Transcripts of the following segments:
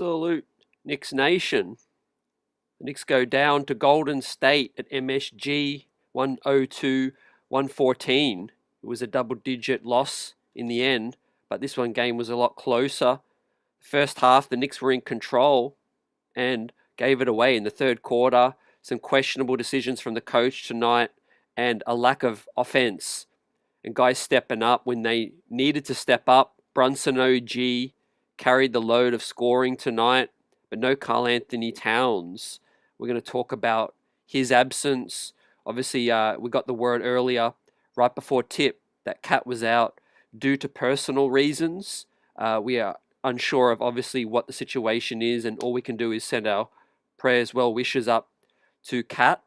Absolute Knicks Nation. The Knicks go down to Golden State at MSG 102-114. It was a double-digit loss in the end, but this one game was a lot closer. First half, the Knicks were in control and gave it away in the third quarter. Some questionable decisions from the coach tonight and a lack of offense. And guys stepping up when they needed to step up. Brunson OG carried the load of scoring tonight, but no Karl Anthony Towns. We're going to talk about his absence. Obviously, we got the word earlier, right before tip, that Cat was out due to personal reasons. We are unsure of obviously what the situation is, and all we can do is send our prayers, well wishes up to Cat.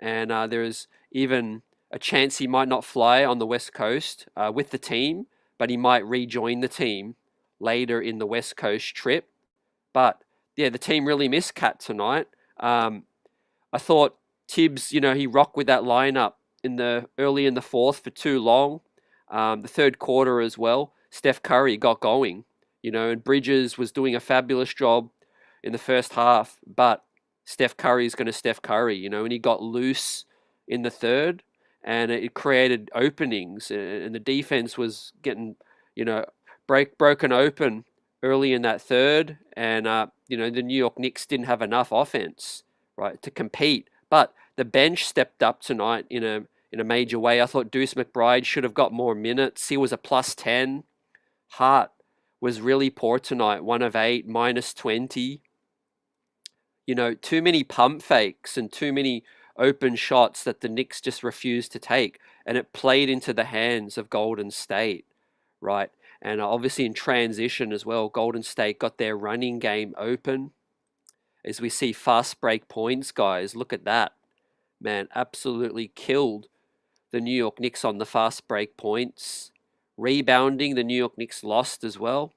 And there is even a chance he might not fly on the West Coast with the team, but he might rejoin the team later in the West Coast trip. But yeah, the team really missed Cat tonight. I thought Tibbs, he rocked with that lineup early in the fourth for too long. The third quarter as well, Steph Curry got going, and Bridges was doing a fabulous job in the first half, but Steph Curry is going to Steph Curry, and he got loose in the third, and it created openings, and the defense was getting, broken open early in that third, and the New York Knicks didn't have enough offense, right, to compete. But the bench stepped up tonight in a major way. I thought Deuce McBride should have got more minutes. He was a +10. Hart was really poor tonight, 1 of 8, -20. Too many pump fakes and too many open shots that the Knicks just refused to take, and it played into the hands of Golden State, right? And obviously in transition as well, Golden State got their running game open. As we see fast break points, guys, look at that. Man, absolutely killed the New York Knicks on the fast break points. Rebounding, the New York Knicks lost as well.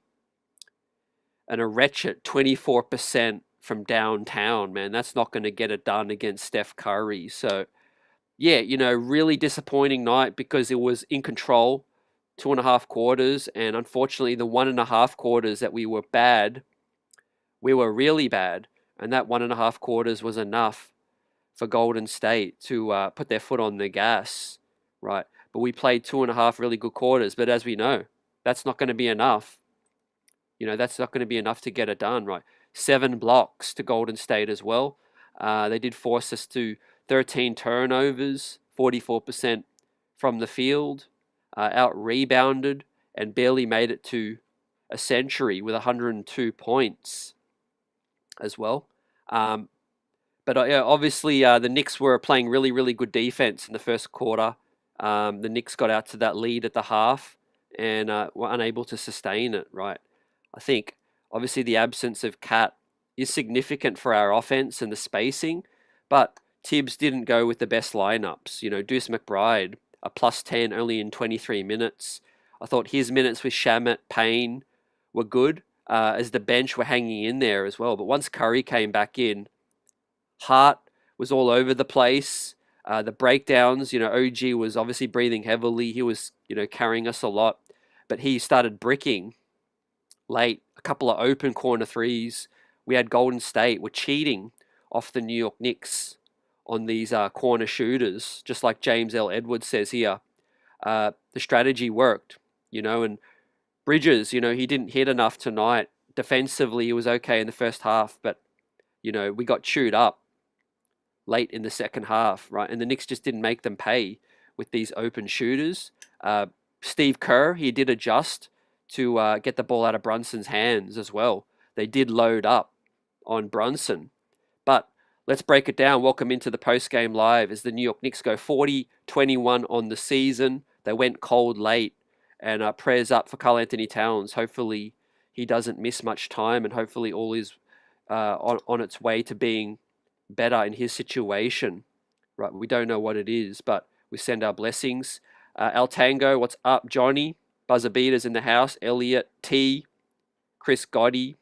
And a wretched 24% from downtown, man. That's not going to get it done against Steph Curry. So, yeah, really disappointing night because it was in control 2.5 quarters. And unfortunately, the 1.5 quarters that we were bad, we were really bad. And that 1.5 quarters was enough for Golden State to put their foot on the gas, right? But we played 2.5 really good quarters. But as we know, that's not going to be enough. That's not going to be enough to get it done, right? 7 blocks to Golden State as well. They did force us to 13 turnovers, 44% from the field, out-rebounded, and barely made it to a century with 102 points as well. But obviously, the Knicks were playing really, really good defense in the first quarter. The Knicks got out to that lead at the half and were unable to sustain it, right? I think, obviously, the absence of Cat is significant for our offense and the spacing, but Tibbs didn't go with the best lineups. Deuce McBride, a +10 only in 23 minutes. I thought his minutes with Shamet, Payne were good, as the bench were hanging in there as well. But once Curry came back in, Hart was all over the place. The breakdowns, OG was obviously breathing heavily. He was, carrying us a lot, but he started bricking late. A couple of open corner threes. We had Golden State were cheating off the New York Knicks on these corner shooters, just like James L. Edwards says here. The strategy worked, and Bridges, he didn't hit enough tonight. Defensively, he was okay in the first half, but, we got chewed up late in the second half, right? And the Knicks just didn't make them pay with these open shooters. Steve Kerr, he did adjust to get the ball out of Brunson's hands as well. They did load up on Brunson. But let's break it down. Welcome into the post-game live as the New York Knicks go 40-21 on the season. They went cold late, and prayers up for Karl Anthony Towns. Hopefully he doesn't miss much time, and hopefully all is on its way to being better in his situation. Right, we don't know what it is, but we send our blessings. Al Tango, what's up, Johnny? Buzzer beaters in the house. Elliot, T, Chris Gotti.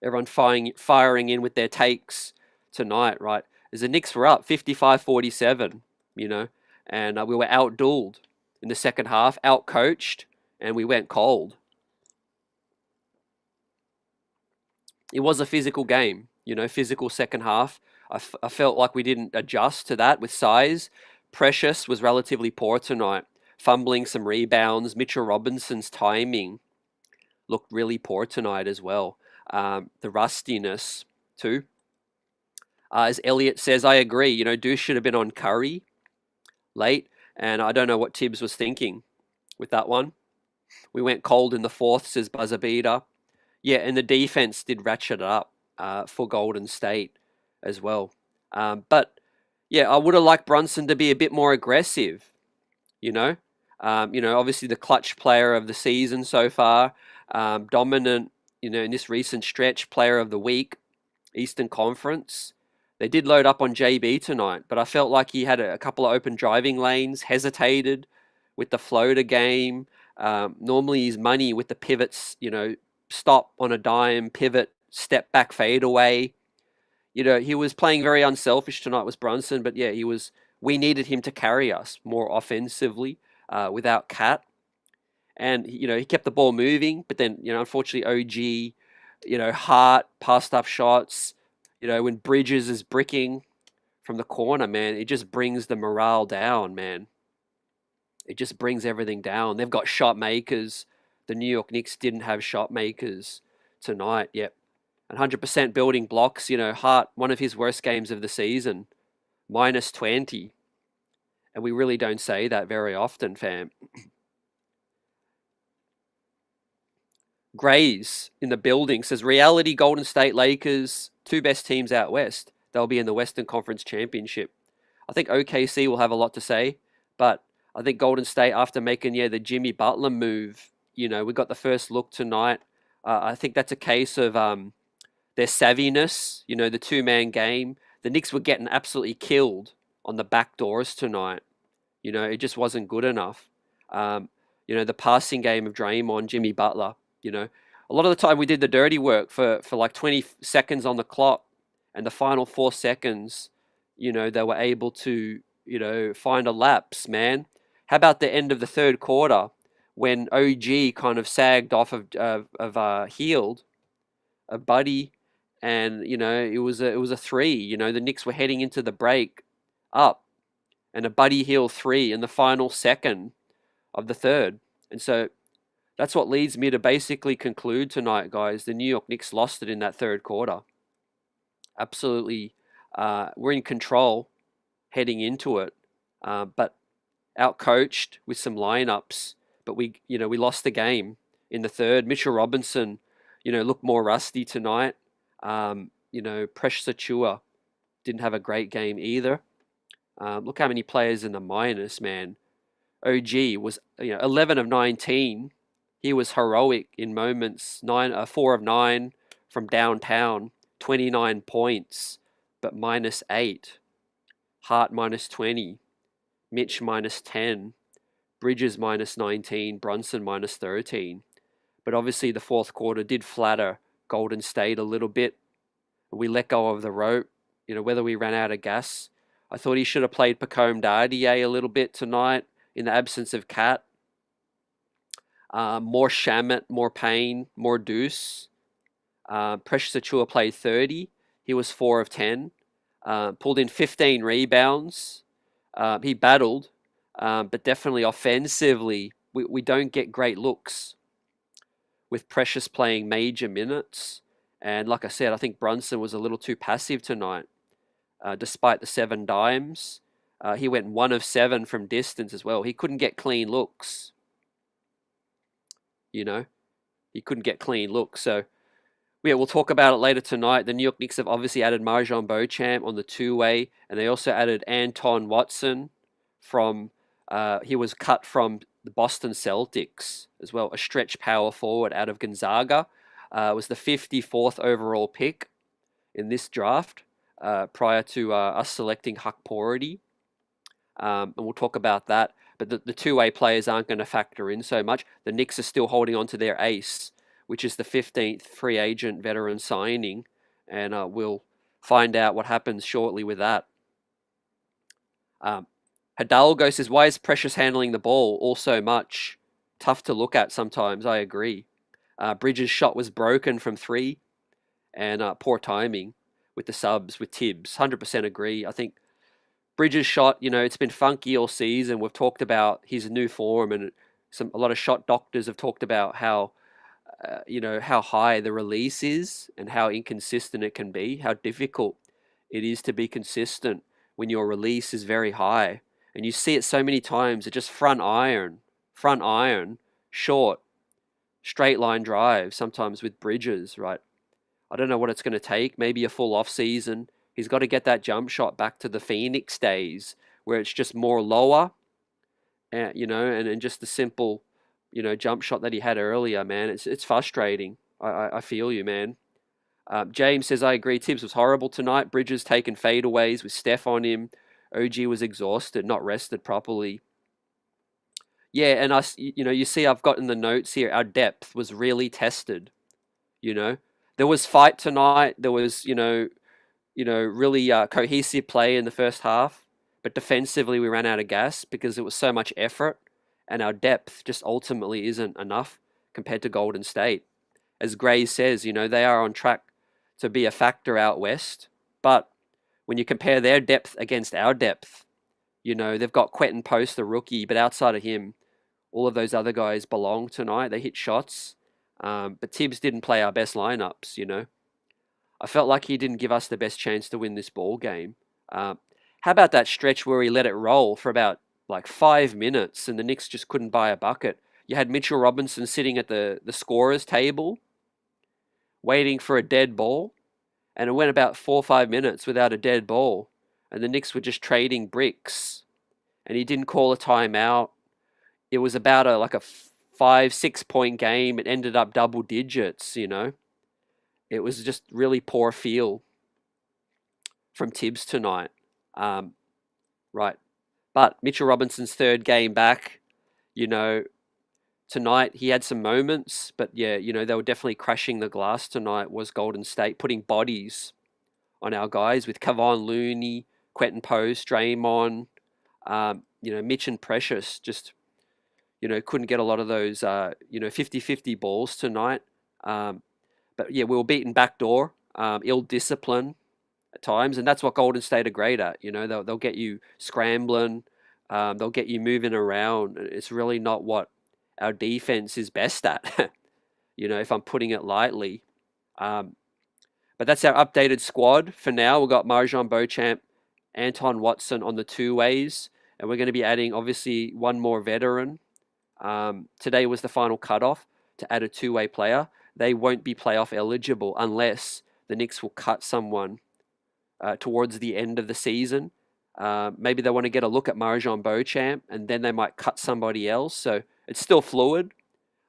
Everyone firing in with their takes tonight, right? As the Knicks were up 55-47, and we were outdueled in the second half, outcoached, and we went cold. It was a physical game, physical second half. I felt like we didn't adjust to that with size. Precious was relatively poor tonight, fumbling some rebounds. Mitchell Robinson's timing looked really poor tonight as well. The rustiness too. As Elliot says, I agree. Deuce should have been on Curry late, and I don't know what Tibbs was thinking with that one. We went cold in the fourth, says Buzzer Beater. Yeah, and the defense did ratchet it up for Golden State as well. But yeah, I would have liked Brunson to be a bit more aggressive. You know, obviously the clutch player of the season so far, dominant. In this recent stretch, player of the week, Eastern Conference. They did load up on JB tonight, but I felt like he had a couple of open driving lanes, hesitated with the floater game. Normally he's money with the pivots, stop on a dime, pivot, step back, fade away. He was playing very unselfish tonight, was Brunson, but yeah, we needed him to carry us more offensively without Cat. And, he kept the ball moving, but then, unfortunately, OG, Hart passed up shots. When Bridges is bricking from the corner, man, it just brings the morale down, man. It just brings everything down. They've got shot makers. The New York Knicks didn't have shot makers tonight. Yep. 100% building blocks. Hart, one of his worst games of the season, minus 20. And we really don't say that very often, fam. Grays in the building says reality Golden State Lakers, two best teams out west. They'll be in the Western Conference Championship. I think OKC will have a lot to say, but I think Golden State, after making the Jimmy Butler move, we got the first look tonight. I think that's a case of their savviness, the two-man game. The Knicks were getting absolutely killed on the back doors tonight. It just wasn't good enough. The passing game of Draymond, Jimmy Butler, a lot of the time we did the dirty work for like 20 seconds on the clock, and the final 4 seconds, they were able to, find a lapse, man. How about the end of the third quarter when OG kind of sagged off of Healed, a buddy, and it was a three. The Knicks were heading into the break up, and a Buddy Hield three in the final second of the third, and so that's what leads me to basically conclude tonight, guys. The New York Knicks lost it in that third quarter. Absolutely, we're in control heading into it, but outcoached with some lineups. But we lost the game in the third. Mitchell Robinson, looked more rusty tonight. Precious Achua didn't have a great game either. Look how many players in the minus, man. OG was 11 of 19. He was heroic in moments. 4 of 9 from downtown. 29 points, but minus 8. Hart minus 20. Mitch minus 10. Bridges minus 19. Brunson minus 13. But obviously the fourth quarter did flatter Golden State a little bit. We let go of the rope. Whether we ran out of gas. I thought he should have played Pacome Dardier a little bit tonight in the absence of Cat. More Shamet, more Payne, more Deuce. Precious Achua played 30. He was 4 of 10. Pulled in 15 rebounds. He battled, but definitely offensively, we don't get great looks with Precious playing major minutes. And like I said, I think Brunson was a little too passive tonight, despite the 7 dimes. He went 1 of 7 from distance as well. He couldn't get clean looks. He couldn't get clean looks. So, yeah, we'll talk about it later tonight. The New York Knicks have obviously added Marjon Beauchamp on the two-way, and they also added Anton Watson from, he was cut from the Boston Celtics as well, a stretch power forward out of Gonzaga. Was the 54th overall pick in this draft prior to us selecting Huck Pority. And we'll talk about that. But the two-way players aren't going to factor in so much. The Knicks are still holding on to their ace, which is the 15th free agent veteran signing. And we'll find out what happens shortly with that. Hidalgo says, why is Precious handling the ball all so much? Tough to look at sometimes, I agree. Bridges' shot was broken from 3. and poor timing with the subs, with Tibbs. 100% agree. I think Bridges' shot, it's been funky all season. We've talked about his new form, and a lot of shot doctors have talked about how how high the release is and how inconsistent it can be, how difficult it is to be consistent when your release is very high. And you see it so many times. It just front iron, short, straight line drive, sometimes with Bridges, right? I don't know what it's going to take. Maybe a full off season. He's got to get that jump shot back to the Phoenix days where it's just more lower, and just the simple, jump shot that he had earlier, man. It's frustrating. I feel you, man. James says, I agree. Tibbs was horrible tonight. Bridges taking fadeaways with Steph on him. OG was exhausted, not rested properly. Yeah, and you see I've got in the notes here, our depth was really tested, There was fight tonight. There was, really cohesive play in the first half. But defensively, we ran out of gas because it was so much effort. And our depth just ultimately isn't enough compared to Golden State. As Gray says, they are on track to be a factor out west. But when you compare their depth against our depth, they've got Quentin Post, the rookie, but outside of him, all of those other guys belong tonight. They hit shots. But Tibbs didn't play our best lineups, I felt like he didn't give us the best chance to win this ball game. How about that stretch where he let it roll for about like 5 minutes and the Knicks just couldn't buy a bucket? You had Mitchell Robinson sitting at the scorer's table waiting for a dead ball, and it went about 4 or 5 minutes without a dead ball, and the Knicks were just trading bricks, and he didn't call a timeout. It was about a 5-6 point game. It ended up double digits, It was just really poor feel from Tibbs tonight. Right. But Mitchell Robinson's third game back, tonight he had some moments, but yeah, they were definitely crashing the glass tonight was Golden State, putting bodies on our guys with Kevon Looney, Quentin Post, Draymond, Mitch and Precious just, couldn't get a lot of those, 50-50 balls tonight. But yeah, we were beaten backdoor, ill discipline at times, and that's what Golden State are great at. They'll get you scrambling, they'll get you moving around. It's really not what our defense is best at, if I'm putting it lightly. But that's our updated squad for now. We've got Marjan Beauchamp, Anton Watson on the two ways, and we're going to be adding obviously one more veteran. Today was the final cutoff to add a two-way player. They won't be playoff eligible unless the Knicks will cut someone towards the end of the season. Maybe they want to get a look at Marjan Beauchamp, and then they might cut somebody else. So it's still fluid.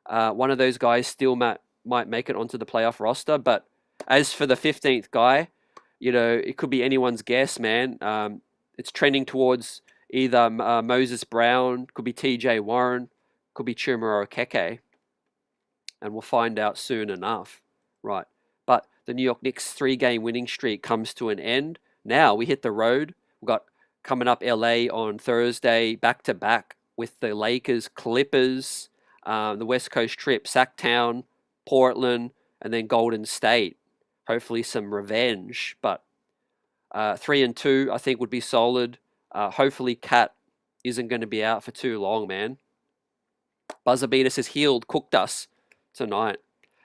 One of those guys still might make it onto the playoff roster. But as for the 15th guy, it could be anyone's guess, man. It's trending towards either Moses Brown, could be TJ Warren, could be Chuma Okeke. And we'll find out soon enough, right? But the New York Knicks 3-game winning streak comes to an end. Now we hit the road. We've got coming up LA on Thursday, back-to-back with the Lakers, Clippers, the West Coast trip, Sacktown, Portland, and then Golden State. Hopefully some revenge, but 3-2 I think would be solid. Hopefully Cat isn't going to be out for too long, man. Buzzer Beater says healed, cooked us tonight.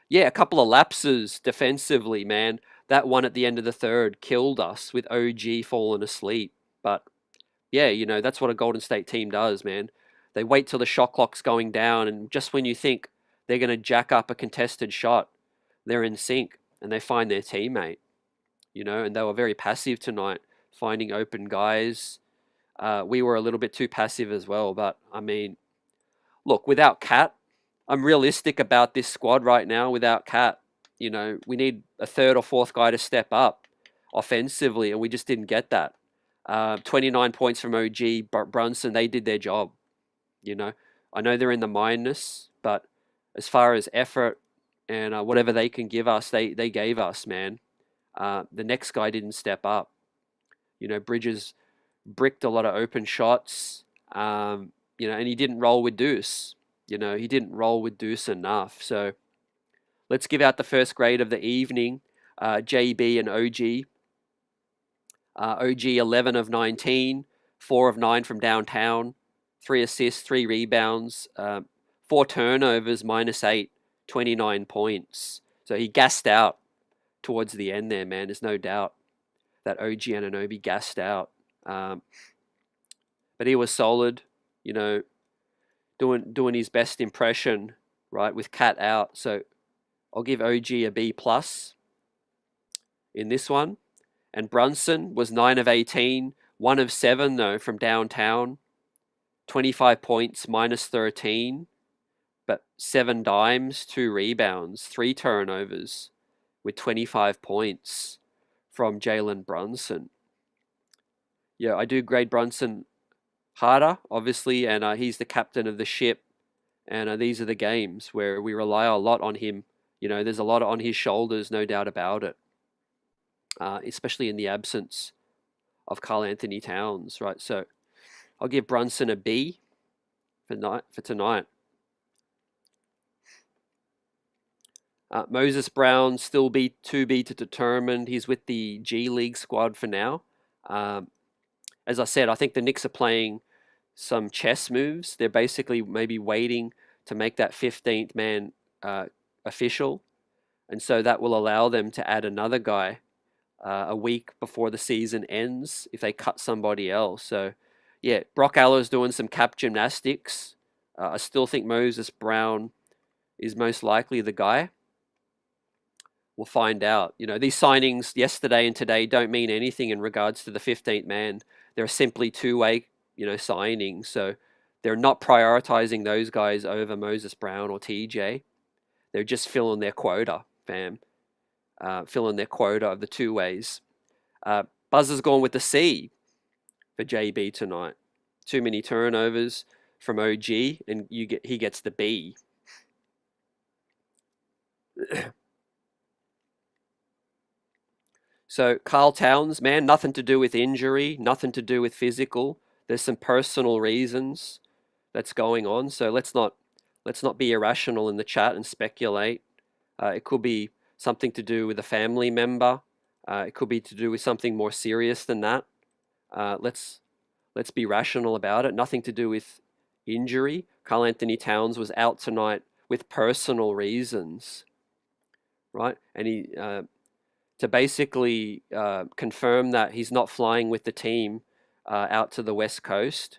Yeah, a couple of lapses defensively, man. That one at the end of the third killed us with OG falling asleep. But yeah, that's what a Golden State team does, man. They wait till the shot clock's going down, and just when you think they're going to jack up a contested shot, they're in sync and they find their teammate, and they were very passive tonight, finding open guys. We were a little bit too passive as well, but I mean, look, without Cat, I'm realistic about this squad right now. Without Cat, we need a third or fourth guy to step up offensively, and we just didn't get that. 29 points from OG, Brunson, they did their job. I know they're in the minus, but as far as effort and whatever they can give us, they gave us, man. The next guy didn't step up. Bridges bricked a lot of open shots, and he didn't roll with Deuce. He didn't roll with Deuce enough. So let's give out the first grade of the evening. JB and OG. OG 11 of 19, 4 of 9 from downtown, 3 assists, 3 rebounds, 4 turnovers, -8, 29 points. So he gassed out towards the end there, man. There's no doubt that OG Anunoby gassed out. But he was solid, you know, doing his best impression, right, with Cat out. So I'll give OG a B+ in this one. And Brunson was 9 of 18, 1 of 7 though from downtown, 25 points, -13, but 7 dimes, 2 rebounds, 3 turnovers with 25 points from Jalen Brunson. Yeah, I do grade Brunson harder, obviously, and he's the captain of the ship. And these are the games where we rely a lot on him. You know, there's a lot on his shoulders, no doubt about it. Especially in the absence of Karl Anthony Towns, right? So I'll give Brunson a B for tonight. Moses Brown still to be determined. He's with the G League squad for now. As I said, I think the Knicks are playing some chess moves. They're basically maybe waiting to make that 15th man official. And so that will allow them to add another guy a week before the season ends if they cut somebody else. So, yeah, Brock Aller's doing some cap gymnastics. I still think Moses Brown is most likely the guy. We'll find out. You know, these signings yesterday and today don't mean anything in regards to the 15th man. They're simply two-way, you know, signings. So they're not prioritizing those guys over Moses Brown or TJ. They're just filling their quota, fam. Filling their quota of the two-ways. Buzzer's gone with the C for JB tonight. Too many turnovers from OG, and he gets the B. So Karl Towns, man, nothing to do with injury, nothing to do with physical. There's some personal reasons that's going on. So let's not be irrational in the chat and speculate. It could be something to do with a family member. It could be to do with something more serious than that. Let's be rational about it. Nothing to do with injury. Karl Anthony Towns was out tonight with personal reasons, right? And he to basically confirm that he's not flying with the team out to the West Coast.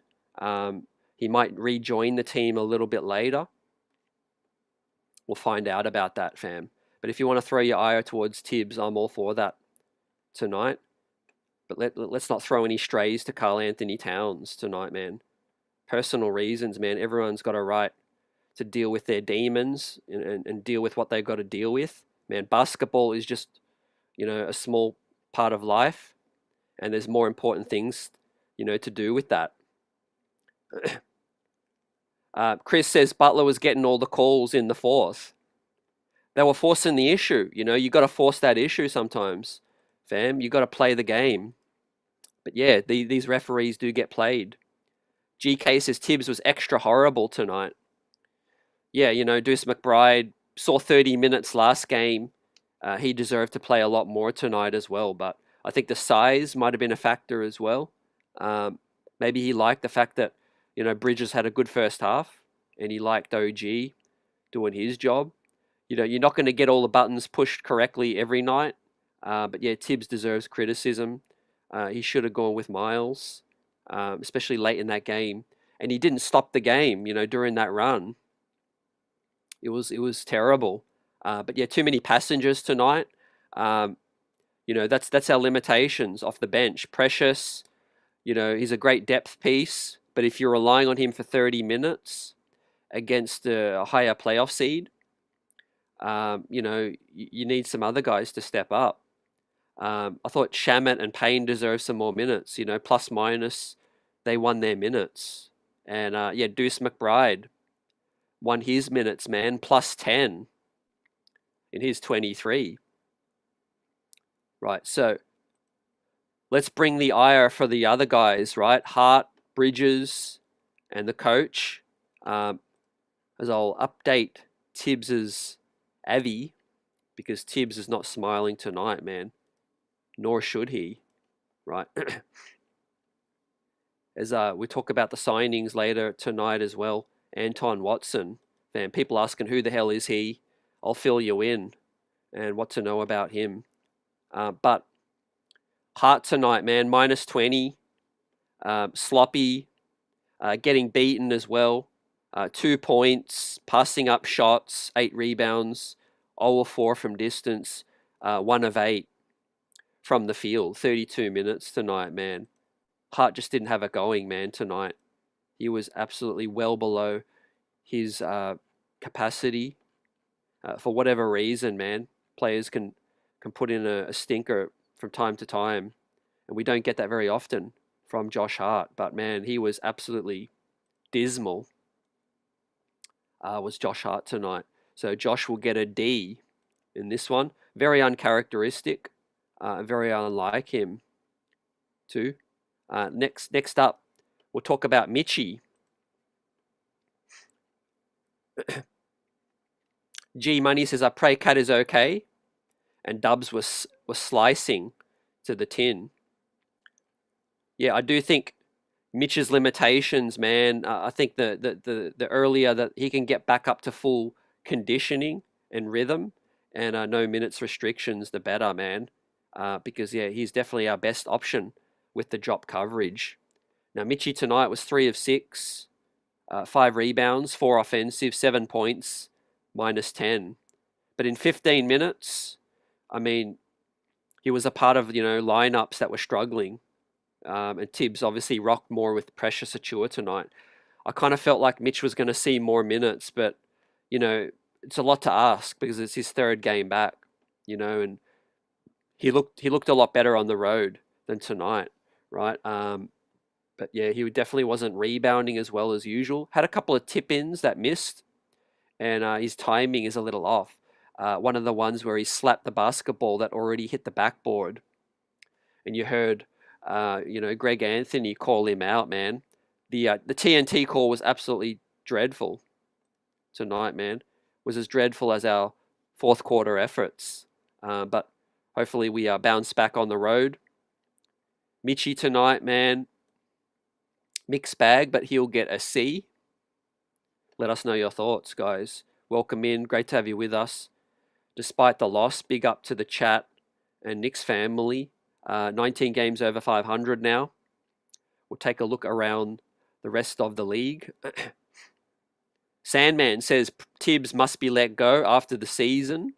He might rejoin the team a little bit later. We'll find out about that, fam. But if you want to throw your ire towards Tibbs, I'm all for that tonight. But let's not throw any strays to Karl Anthony Towns tonight, man. Personal reasons, man. Everyone's got a right to deal with their demons and deal with what they've got to deal with. Man, basketball is just, you know, a small part of life, and there's more important things, you know, to do with that. Chris says Butler was getting all the calls in the fourth. They were forcing the issue. You know, you got to force that issue sometimes, fam. You got to play the game. But yeah, these referees do get played. GK says Tibbs was extra horrible tonight. Yeah, you know, Deuce McBride saw 30 minutes last game. He deserved to play a lot more tonight as well. But I think the size might have been a factor as well. Maybe he liked the fact that, you know, Bridges had a good first half, and he liked OG doing his job. You know, you're not going to get all the buttons pushed correctly every night. But yeah, Tibbs deserves criticism. He should have gone with Miles, especially late in that game. And he didn't stop the game, you know, during that run. It was terrible. But yeah, too many passengers tonight. You know, that's our limitations off the bench. Precious, you know, he's a great depth piece. But if you're relying on him for 30 minutes against a higher playoff seed, you know, you need some other guys to step up. I thought Shamet and Payne deserve some more minutes. You know, plus minus, they won their minutes. And yeah, Deuce McBride won his minutes, man, plus 10 in his 23. Right, so let's bring the ire for the other guys, right? Hart, Bridges, and the coach. As I'll update Tibbs's Avi because Tibbs is not smiling tonight, man. Nor should he, right? As we talk about the signings later tonight as well, Anton Watson, man, people asking who the hell is he? I'll fill you in and what to know about him. But Hart tonight, man, -20, sloppy, getting beaten as well. 2 points, passing up shots, 8 rebounds, 0 of 4 from distance, 1 of 8 from the field. 32 minutes tonight, man. Hart just didn't have it going, man, tonight. He was absolutely well below his capacity. For whatever reason, man, players can put in a stinker from time to time, and we don't get that very often from Josh Hart. But man, he was absolutely dismal. Was Josh Hart tonight? So Josh will get a D in this one. Very uncharacteristic. Very unlike him, too. Next up, we'll talk about Mitchie. G Money says, I pray Cat is okay. And Dubs was slicing to the tin. Yeah, I do think Mitch's limitations, man. I think the earlier that he can get back up to full conditioning and rhythm and no minutes restrictions, the better, man. Because, yeah, he's definitely our best option with the drop coverage. Now, Mitchie tonight was 3 of 6, 5 rebounds, 4 offensive, 7 points, -10. But in 15 minutes, I mean, he was a part of, lineups that were struggling. And Tibbs obviously rocked more with Precious Achua tonight. I kind of felt like Mitch was going to see more minutes, but, it's a lot to ask because it's his 3rd game back, and he looked a lot better on the road than tonight, right? But yeah, he definitely wasn't rebounding as well as usual. Had a couple of tip-ins that missed, and his timing is a little off. One of the ones where he slapped the basketball that already hit the backboard, and you heard, Greg Anthony call him out, man. The TNT call was absolutely dreadful tonight, man. Was as dreadful as our 4th quarter efforts. But hopefully we bounce back on the road. Mitchie tonight, man. Mixed bag, but he'll get a C. Let us know your thoughts, guys. Welcome in. Great to have you with us. Despite the loss, big up to the chat and Knicks family. 19 games over 500 now. We'll take a look around the rest of the league. Sandman says Tibbs must be let go after the season.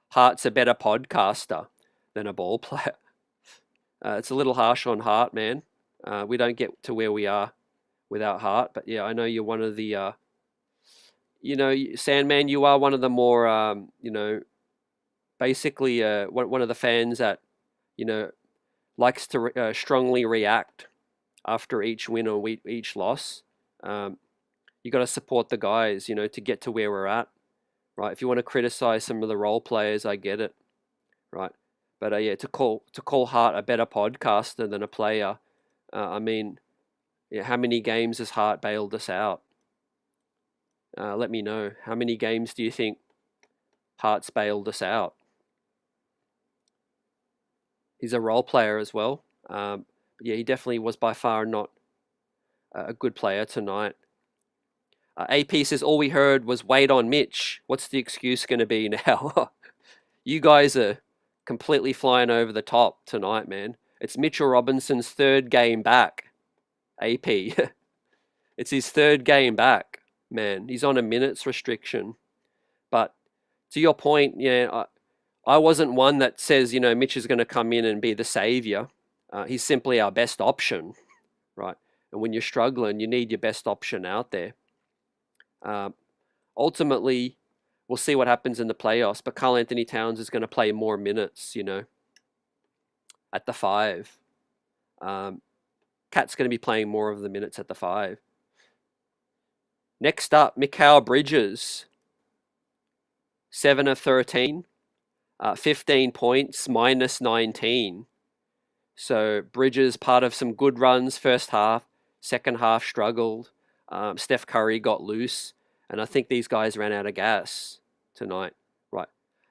Hart's a better podcaster than a ball player. It's a little harsh on Hart, man. We don't get to where we are without Hart. But yeah, I know you're one of the, Sandman, you are one of the more, basically one of the fans that, likes to strongly react after each win or each loss. You got to support the guys, to get to where we're at, right? If you want to criticize some of the role players, I get it, right? But yeah, to call Hart a better podcaster than a player, I mean, yeah, how many games has Hart bailed us out? Let me know. How many games do you think Hart's bailed us out? He's a role player as well. Yeah, he definitely was by far not a good player tonight. AP says, all we heard was wait on Mitch. What's the excuse going to be now? You guys are completely flying over the top tonight, man. It's Mitchell Robinson's 3rd game back. AP. It's his 3rd game back, man. He's on a minutes restriction. But to your point, yeah, I wasn't one that says, Mitch is going to come in and be the savior. He's simply our best option, right? And when you're struggling, you need your best option out there. Ultimately, we'll see what happens in the playoffs, but Karl Anthony Towns is going to play more minutes, at the 5. Cat's going to be playing more of the minutes at the 5. Next up, Mikal Bridges, 7 of 13, 15 points, -19. So Bridges part of some good runs first half, second half struggled. Steph Curry got loose, and I think these guys ran out of gas tonight. Right.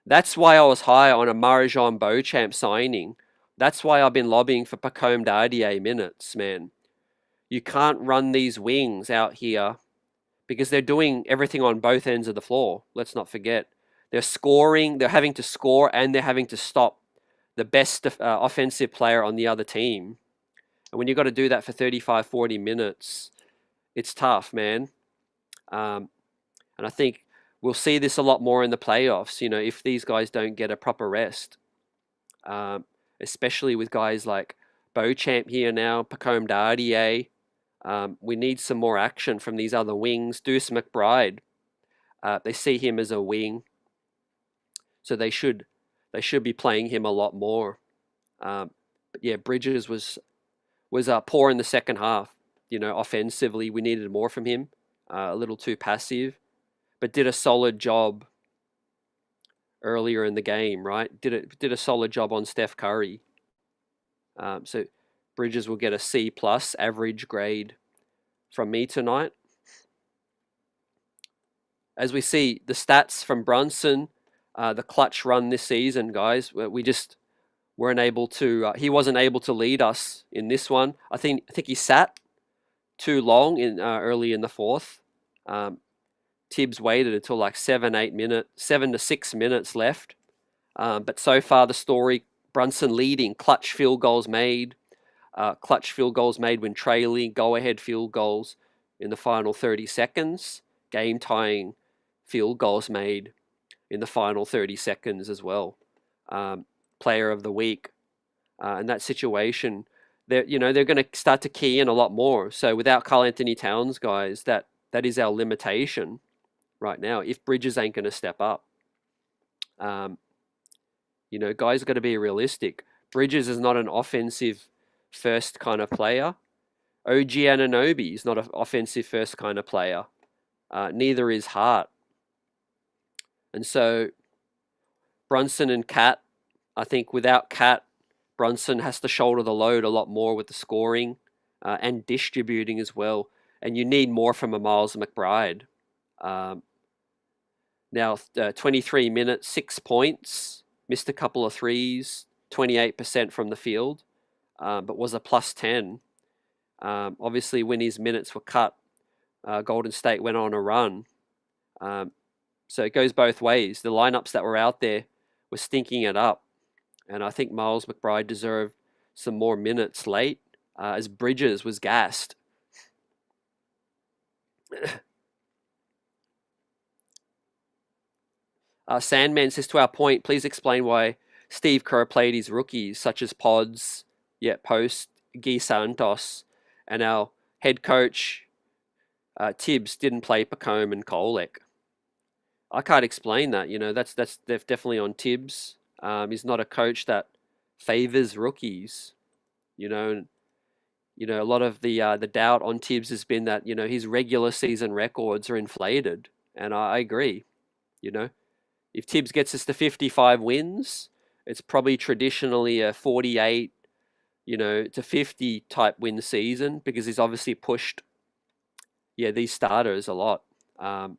That's why I was high on a Marajan Beauchamp signing. That's why I've been lobbying for Pacome Dardier minutes, man. You can't run these wings out here because they're doing everything on both ends of the floor. Let's not forget. They're scoring, they're having to score, and they're having to stop the best offensive player on the other team. And when you've got to do that for 35, 40 minutes, it's tough, man. And I think we'll see this a lot more in the playoffs, if these guys don't get a proper rest. Especially with guys like Beauchamp here now, Pacome Dardier. We need some more action from these other wings. Deuce McBride, they see him as a wing, so they should be playing him a lot more. But yeah, Bridges was poor in the second half. Offensively, we needed more from him. A little too passive, but did a solid job earlier in the game. Right, did a solid job on Steph Curry. So Bridges will get a C+ average grade from me tonight. As we see the stats from Brunson, the clutch run this season, guys, we just weren't able to. He wasn't able to lead us in this one. I think he sat too long in early in the fourth. Tibbs waited until like 7 to 6 minutes left. But so far the story: Brunson leading, clutch field goals made when trailing, go-ahead field goals in the final 30 seconds, game-tying field goals made in the final 30 seconds as well. Player of the week. In that situation, they're going to start to key in a lot more. So without Karl-Anthony Towns, guys, that is our limitation right now. If Bridges ain't going to step up, guys got to be realistic. Bridges is not an offensive first kind of player. OG Anunoby is not an offensive first kind of player. Neither is Hart. And so Brunson and Cat, I think without Cat, Brunson has to shoulder the load a lot more with the scoring and distributing as well. And you need more from a Miles McBride. Now, 23 minutes, 6 points, missed a couple of threes, 28% from the field, but was a +10. Obviously, when his minutes were cut, Golden State went on a run. So it goes both ways. The lineups that were out there were stinking it up. And I think Miles McBride deserved some more minutes late as Bridges was gassed. Sandman says, to our point, please explain why Steve Kerr played his rookies such as Pods, Post, Guy Santos, and our head coach Tibbs didn't play Pacome and Kolek. I can't explain that. That's definitely on Tibbs. He's not a coach that favors rookies. A lot of the doubt on Tibbs has been that his regular season records are inflated, and I agree. If Tibbs gets us to 55 wins, it's probably traditionally a 48, to 50 type win season because he's obviously pushed, these starters a lot. I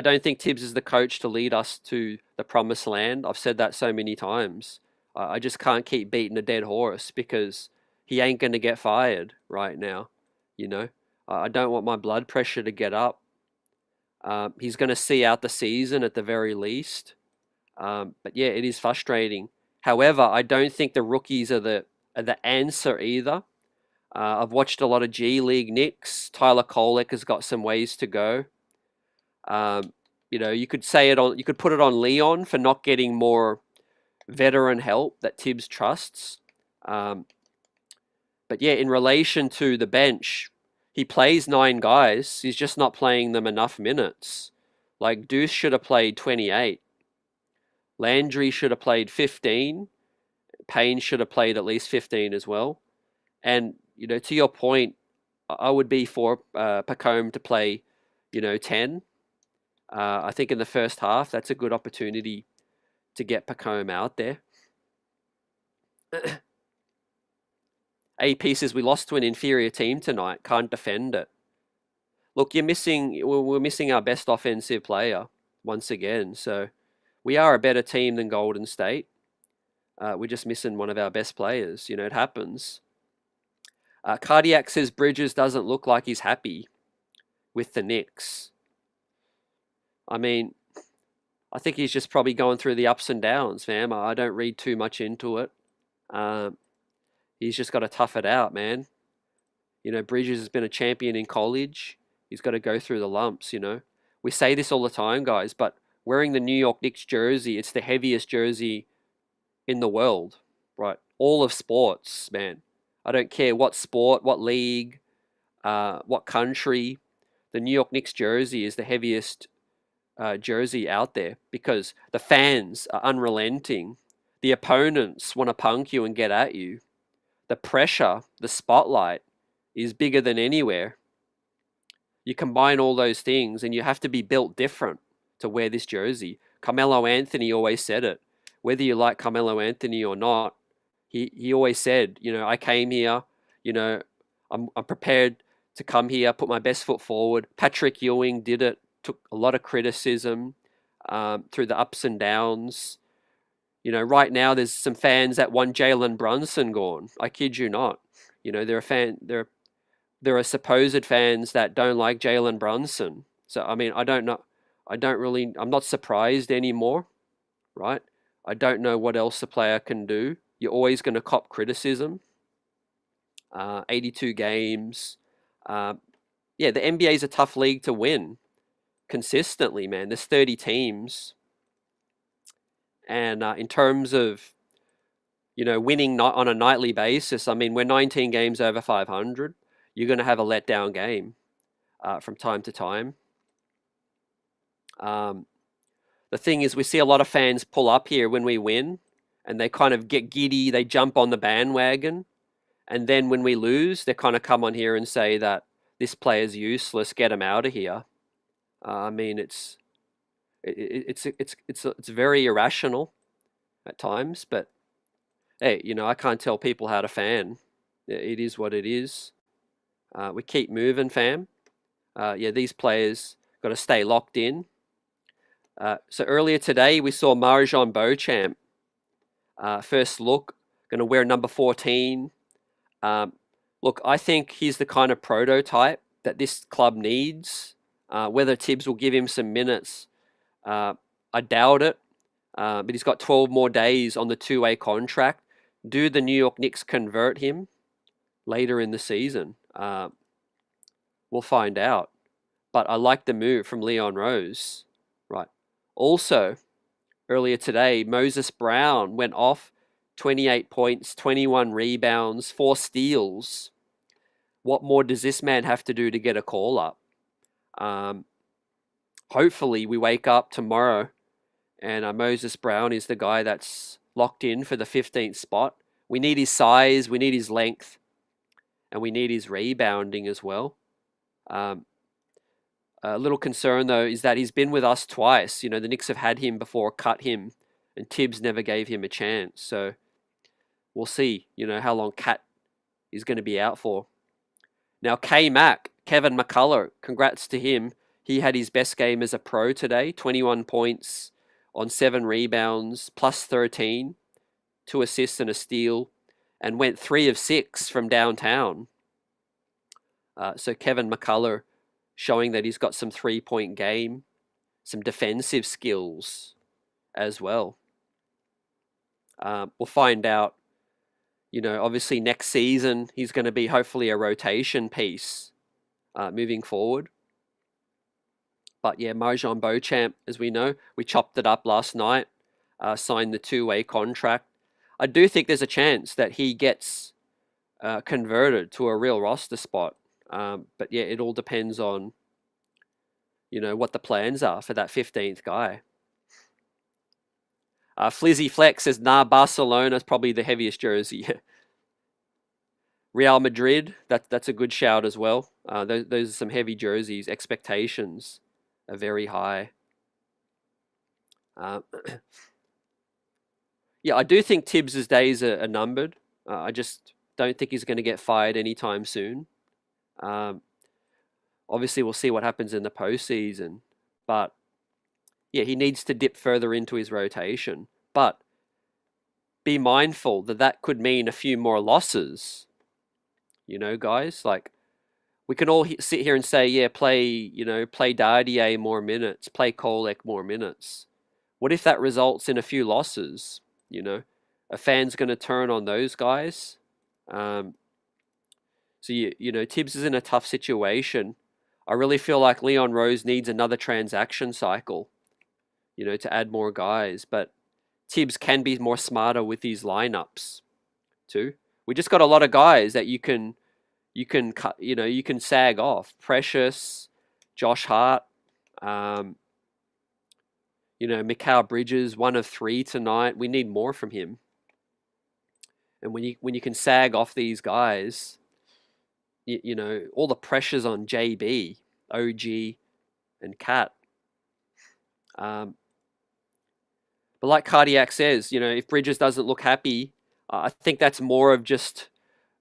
don't think Tibbs is the coach to lead us to the promised land. I've said that so many times. I just can't keep beating a dead horse because he ain't going to get fired right now. I don't want my blood pressure to get up. He's going to see out the season at the very least. But it is frustrating. However, I don't think the rookies are the answer either. I've watched a lot of G League Knicks. Tyler Kolek has got some ways to go. You could you could put it on Leon for not getting more veteran help that Tibbs trusts. But in relation to the bench, he plays 9 guys. He's just not playing them enough minutes. Like Deuce should have played 28. Landry should have played 15. Payne should have played at least 15 as well. And, to your point, I would be for Pacome to play, 10. I think in the first half, that's a good opportunity to get Pacome out there. AP says we lost to an inferior team tonight. Can't defend it. Look, we're missing our best offensive player. once again. So we are a better team than Golden State. We're just missing one of our best players. It happens. Cardiac says Bridges doesn't look like he's happy with the Knicks. I mean, I think he's just probably going through the ups and downs, fam. I don't read too much into it. He's just got to tough it out, man. Bridges has been a champion in college. He's got to go through the lumps, We say this all the time, guys, but wearing the New York Knicks jersey, it's the heaviest jersey in the world, right? All of sports, man. I don't care what sport, what league, what country. The New York Knicks jersey is the heaviest jersey out there because the fans are unrelenting. The opponents want to punk you and get at you. The pressure, the spotlight is bigger than anywhere. You combine all those things and you have to be built different to wear this jersey. Carmelo Anthony always said it. Whether you like Carmelo Anthony or not, he always said, I came here, I'm prepared to come here, put my best foot forward. Patrick Ewing did it, took a lot of criticism through the ups and downs. Right now there's some fans that want Jalen Brunson gone. I kid you not. There are supposed fans that don't like Jalen Brunson. So I mean, I'm not surprised anymore, right? I don't know what else a player can do. You're always going to cop criticism. 82 games. The NBA is a tough league to win consistently, man. There's 30 teams. And in terms of, winning on a nightly basis, I mean, we're 19 games over 500. You're going to have a letdown game from time to time. The thing is, we see a lot of fans pull up here when we win, and they kind of get giddy. They jump on the bandwagon. And then when we lose, they kind of come on here and say that this player's useless, get him out of here. I mean, it's very irrational at times, but hey, I can't tell people how to fan. It is what it is. We keep moving, fam. These players got to stay locked in. So earlier today, we saw Marjan Beauchamp. First look, going to wear number 14. Look, I think he's the kind of prototype that this club needs. Whether Tibbs will give him some minutes, I doubt it. But he's got 12 more days on the two-way contract. Do the New York Knicks convert him later in the season? We'll find out. But I like the move from Leon Rose. Right. Also, earlier today, Moses Brown went off. 28 points, 21 rebounds, 4 steals. What more does this man have to do to get a call up? Hopefully we wake up tomorrow and Moses Brown is the guy that's locked in for the 15th spot. We need his size, we need his length, and we need his rebounding as well. A little concern, though, is that he's been with us twice. The Knicks have had him before, cut him, and Tibbs never gave him a chance. So we'll see, how long Cat is going to be out for. Now, K-Mac, Kevin McCullough, congrats to him. He had his best game as a pro today, 21 points on 7 rebounds, plus 13, 2 assists and a steal, and went 3 of 6 from downtown. So Kevin McCullough showing that he's got some three-point game, some defensive skills as well. We'll find out, obviously next season he's going to be hopefully a rotation piece moving forward. But yeah, Marjan Beauchamp, as we know, we chopped it up last night, signed the two-way contract. I do think there's a chance that he gets converted to a real roster spot. But yeah, it all depends on, what the plans are for that 15th guy. Flizzy Flex says, nah, Barcelona's probably the heaviest jersey. Real Madrid, that's a good shout as well. Those are some heavy jerseys. Expectations are very high. Yeah, I do think Tibbs' days are numbered. I just don't think he's going to get fired anytime soon. Obviously, we'll see what happens in the postseason. But yeah, he needs to dip further into his rotation. But be mindful that that could mean a few more losses. You know, guys, like we can all sit here and say, yeah, play Dardier more minutes, play Kolek more minutes. What if that results in a few losses? You know, a fan's going to turn on those guys. Um, so Tibbs is in a tough situation. I really feel like Leon Rose needs another transaction cycle, to add more guys. But Tibbs can be more smarter with these lineups too. We just got a lot of guys that you can cut, you can sag off. Precious, Josh Hart, um, Mikal Bridges, 1 of 3 tonight. We need more from him. And when you can sag off these guys, all the pressures on JB, OG, and Cat. But like Cardiac says, if Bridges doesn't look happy, I think that's more of just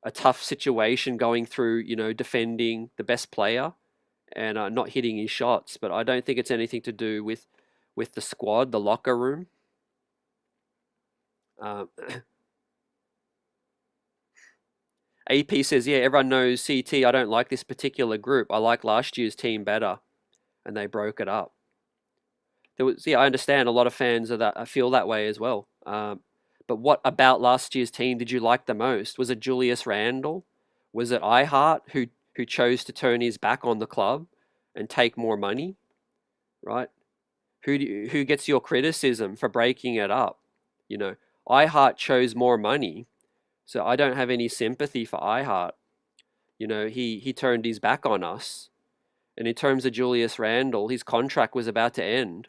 a tough situation going through, defending the best player and not hitting his shots. But I don't think it's anything to do with the squad, the locker room. AP says, yeah, everyone knows CT. I don't like this particular group. I like last year's team better, and they broke it up. I understand a lot of fans feel that way as well. But what about last year's team did you like the most? Was it Julius Randle? Was it iHeart who chose to turn his back on the club and take more money? Right? Who gets your criticism for breaking it up? iHeart chose more money, so I don't have any sympathy for iHeart. He turned his back on us. And in terms of Julius Randle, his contract was about to end.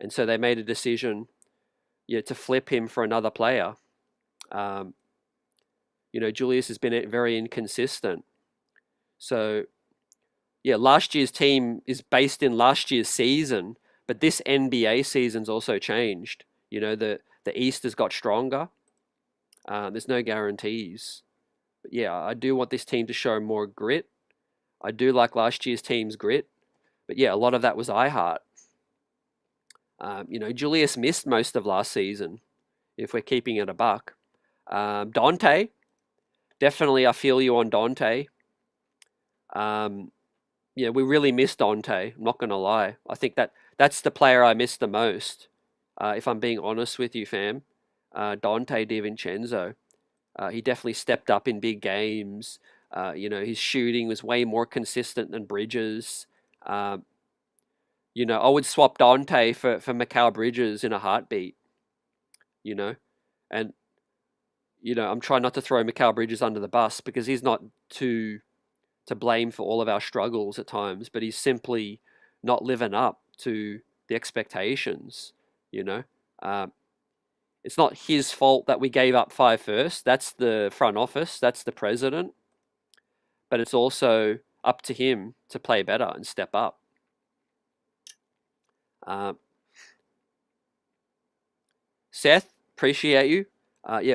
And so they made a decision, to flip him for another player. Julius has been very inconsistent. So, yeah, last year's team is based in last year's season, but this NBA season's also changed. The East has got stronger. There's no guarantees. But yeah, I do want this team to show more grit. I do like last year's team's grit. But yeah, a lot of that was iHeart. Julius missed most of last season, if we're keeping it a buck. Dante, definitely I feel you on Dante. We really missed Dante. I'm not going to lie. I think that's the player I missed the most, if I'm being honest with you, fam. Dante DiVincenzo. He definitely stepped up in big games. His shooting was way more consistent than Bridges. I would swap Dante for Mikal Bridges in a heartbeat. And I'm trying not to throw Mikal Bridges under the bus because he's not to blame for all of our struggles at times, but he's simply not living up to the expectations. It's not his fault that we gave up 5 first. That's the front office. That's the president. But it's also up to him to play better and step up. Seth, appreciate you.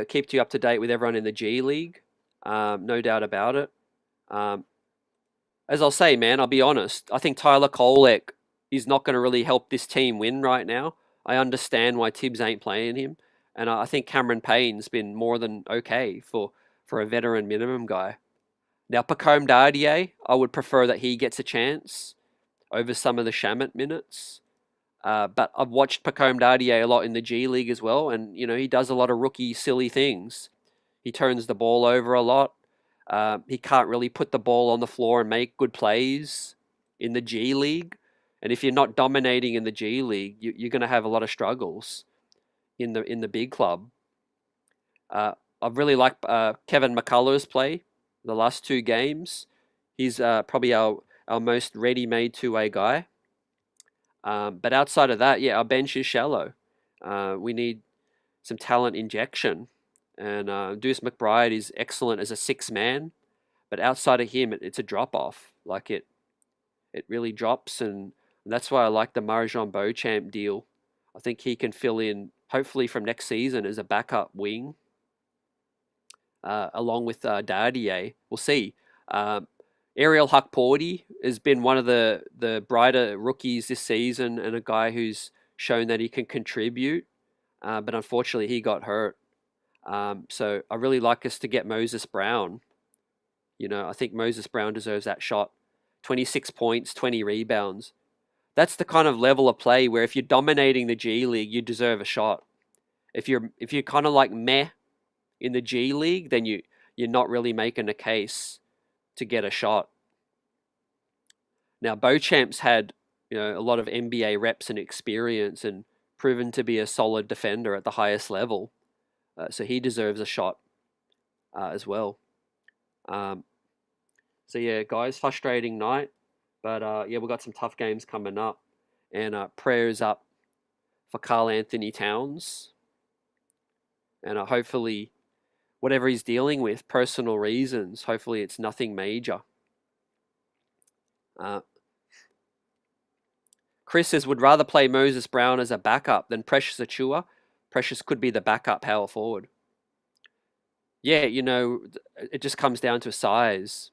Keep you up to date with everyone in the G League. No doubt about it. As I'll say, man, I'll be honest. I think Tyler Kolek is not going to really help this team win right now. I understand why Tibbs ain't playing him. And I think Cameron Payne's been more than okay for a veteran minimum guy. Now, Pacome Dardier, I would prefer that he gets a chance over some of the Shamit minutes. But I've watched Pacome Dardier a lot in the G League as well, and he does a lot of rookie silly things. He turns the ball over a lot. He can't really put the ball on the floor and make good plays in the G League. And if you're not dominating in the G League, you're going to have a lot of struggles in the big club. I really like Kevin McCullough's play the last 2 games. He's probably our most ready-made 2-way guy. But outside of that, our bench is shallow. We need some talent injection. And Deuce McBride is excellent as a 6-man. But outside of him, it's a drop-off. Like it really drops. And that's why I like the Marjan Beauchamp deal. I think he can fill in, hopefully from next season, as a backup wing. Along with Dardier. We'll see. Ariel Huckporty has been one of the brighter rookies this season and a guy who's shown that he can contribute, but unfortunately he got hurt. So I really like us to get Moses Brown. I think Moses Brown deserves that shot. 26 points, 20 rebounds. That's the kind of level of play where if you're dominating the G League, you deserve a shot. If you're kind of like meh in the G League, then you're not really making a case to get a shot. Now, Beauchamp's had a lot of NBA reps and experience and proven to be a solid defender at the highest level, so he deserves a shot as well. So yeah, guys, frustrating night, but yeah, we've got some tough games coming up, and prayers up for Karl Anthony Towns, and hopefully, whatever he's dealing with, personal reasons, hopefully it's nothing major. Chris says, would rather play Moses Brown as a backup than Precious Achiuwa. Precious could be the backup power forward. Yeah, it just comes down to size.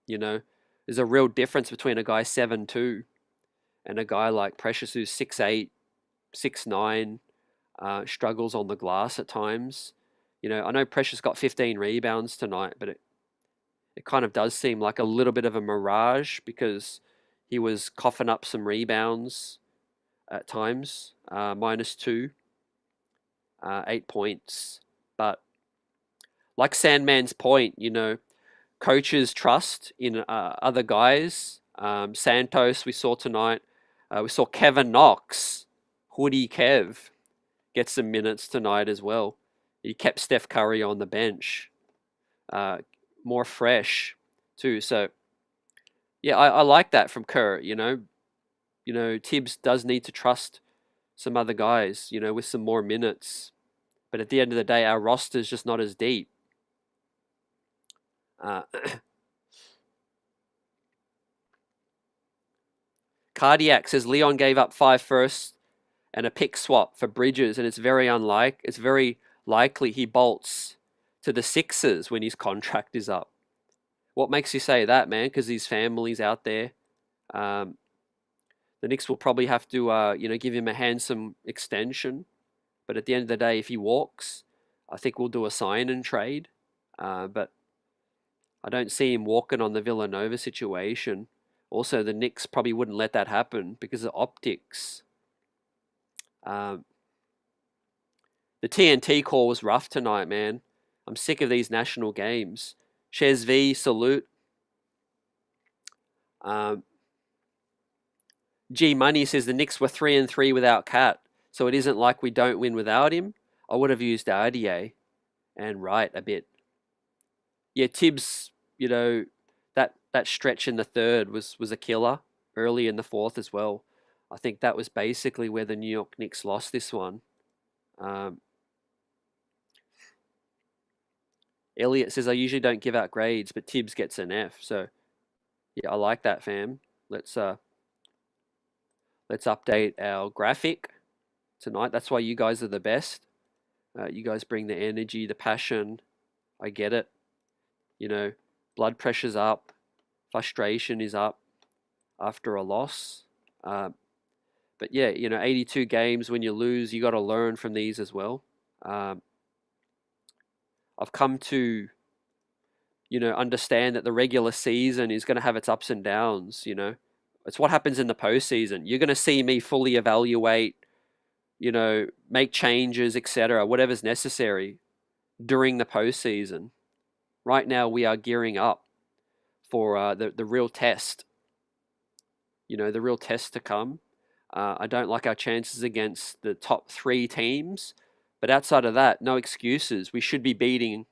There's a real difference between a guy 7'2" and a guy like Precious who's 6'8", 6'9", struggles on the glass at times. I know Precious got 15 rebounds tonight, but it kind of does seem like a little bit of a mirage because he was coughing up some rebounds at times. -2, 8 points. But like Sandman's point, coaches trust in other guys. Santos, we saw tonight. We saw Kevin Knox, Hoodie Kev, get some minutes tonight as well. He kept Steph Curry on the bench. More fresh too. So yeah, I like that from Kerr. Tibbs does need to trust some other guys, with some more minutes. But at the end of the day, our roster's just not as deep. Cardiac says Leon gave up 5 firsts and a pick swap for Bridges, and it's very likely he bolts to the Sixers when his contract is up. What makes you say that, man? Because his family's out there. The Knicks will probably have to, give him a handsome extension. But at the end of the day, if he walks, I think we'll do a sign and trade. But I don't see him walking on the Villanova situation. Also, the Knicks probably wouldn't let that happen because of optics. The TNT call was rough tonight, man. I'm sick of these national games. Shez V, salute. G Money says the Knicks were 3-3 without Cat, so it isn't like we don't win without him. I would have used RDA and Wright a bit. Yeah, Tibbs, that stretch in the third was a killer. Early in the fourth as well. I think that was basically where the New York Knicks lost this one. Elliot says, I usually don't give out grades, but Tibbs gets an F. So, yeah, I like that, fam. Let's update our graphic tonight. That's why you guys are the best. You guys bring the energy, the passion. I get it. Blood pressure's up. Frustration is up after a loss. But yeah, 82 games, when you lose, you got to learn from these as well. I've come to, understand that the regular season is going to have its ups and downs. It's what happens in the postseason. You're going to see me fully evaluate, make changes, etc., whatever's necessary during the postseason. Right now, we are gearing up for the real test. The real test to come. I don't like our chances against the top 3 teams, but outside of that, no excuses. We should be beating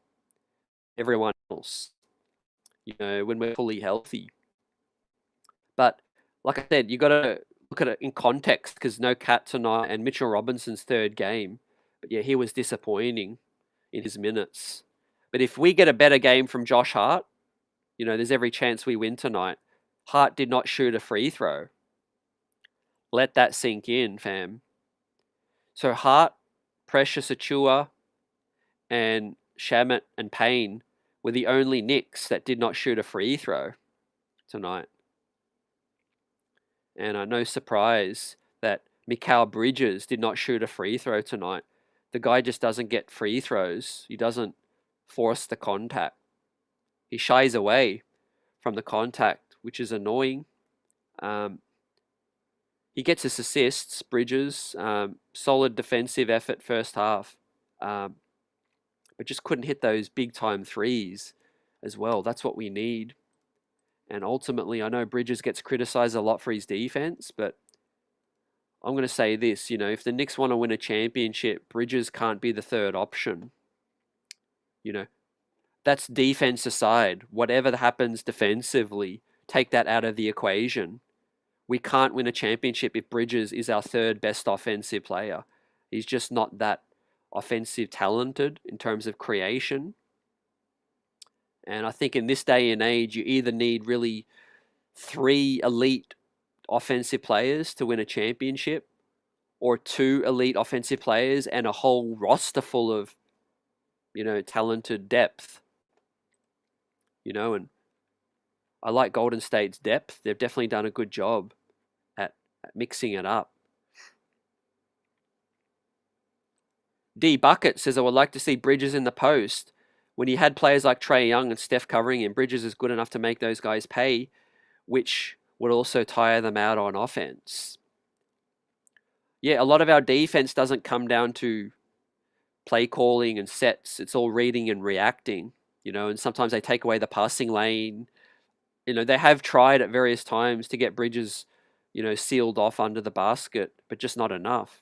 everyone else, when we're fully healthy. But like I said, you got to look at it in context because no Cat tonight and Mitchell Robinson's third game. But yeah, he was disappointing in his minutes. But if we get a better game from Josh Hart, there's every chance we win tonight. Hart did not shoot a free throw. Let that sink in, fam. So Hart, Precious Achiuwa, and Shamet and Payne were the only Knicks that did not shoot a free throw tonight. And no surprise that Mikal Bridges did not shoot a free throw tonight. The guy just doesn't get free throws. He doesn't force the contact. He shies away from the contact, which is annoying. He gets his assists, Bridges. Solid defensive effort first half. But just couldn't hit those big-time threes as well. That's what we need. And ultimately, I know Bridges gets criticised a lot for his defense, but I'm going to say this, if the Knicks want to win a championship, Bridges can't be the third option. That's defense aside. Whatever happens defensively, take that out of the equation. We can't win a championship if Bridges is our third best offensive player. He's just not that offensive talented in terms of creation. And I think in this day and age, you either need really 3 elite offensive players to win a championship, or 2 elite offensive players and a whole roster full of, talented depth. And I like Golden State's depth. They've definitely done a good job at mixing it up. D Bucket says, I would like to see Bridges in the post. When he had players like Trae Young and Steph covering him, Bridges is good enough to make those guys pay, which would also tire them out on offense. Yeah, a lot of our defense doesn't come down to play calling and sets. It's all reading and reacting, and sometimes they take away the passing lane. They have tried at various times to get Bridges, sealed off under the basket, but just not enough.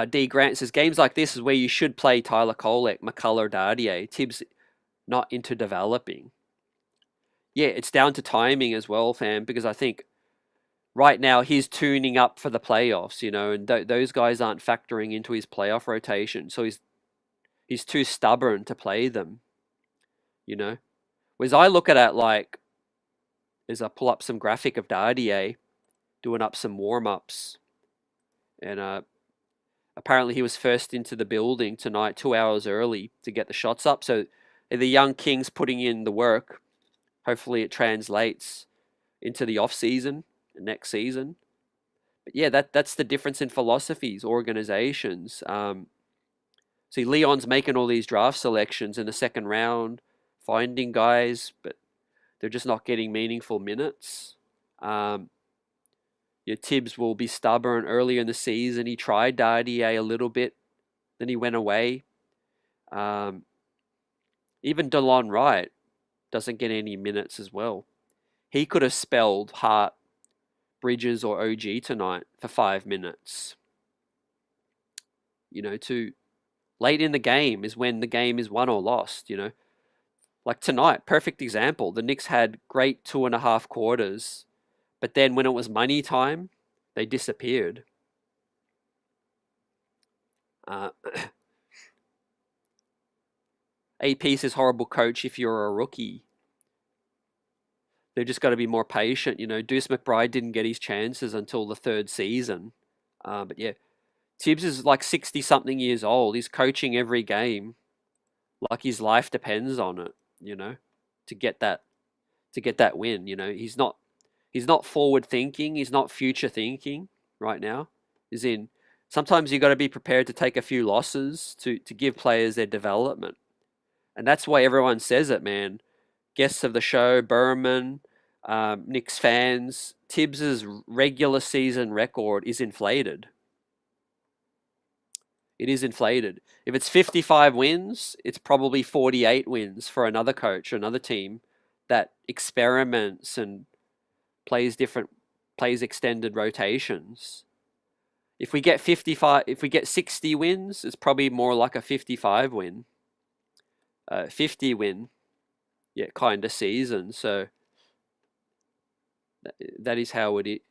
D. Grant says, games like this is where you should play Tyler Kolek, McCullough, Dardier. Tibbs not into developing. Yeah, it's down to timing as well, fam, because I think right now he's tuning up for the playoffs, and those guys aren't factoring into his playoff rotation. So he's too stubborn to play them, Whereas I look at it as I pull up some graphic of Dardier doing up some warm-ups. And apparently he was first into the building tonight 2 hours early to get the shots up. So the young Kings putting in the work. Hopefully it translates into the off-season, next season. But yeah, that's the difference in philosophies, organizations. See, Leon's making all these draft selections in the second round, finding guys, but they're just not getting meaningful minutes. Tibbs will be stubborn earlier in the season. He tried Dardier a little bit, then he went away. Even DeLon Wright doesn't get any minutes as well. He could have spelled Hart, Bridges, or OG tonight for 5 minutes. To late in the game is when the game is won or lost, Like tonight, perfect example. The Knicks had great 2.5 quarters, but then when it was money time, they disappeared. AP says, horrible coach if you're a rookie. They've just got to be more patient. Deuce McBride didn't get his chances until the 3rd season. But yeah, Tibbs is like 60-something years old. He's coaching every game like his life depends on it, to get that win. He's not forward thinking. He's not future thinking right now. Sometimes you got to be prepared to take a few losses to give players their development. And that's why everyone says it, man. Guests of the show, Berman, Knicks fans, Tibbs's regular season record is inflated. It is inflated. If it's 55 wins, it's probably 48 wins for another coach, another team that experiments and plays extended rotations. If we get 60 wins, it's probably more like a 55 win. 50 win, kind of season. So that is how it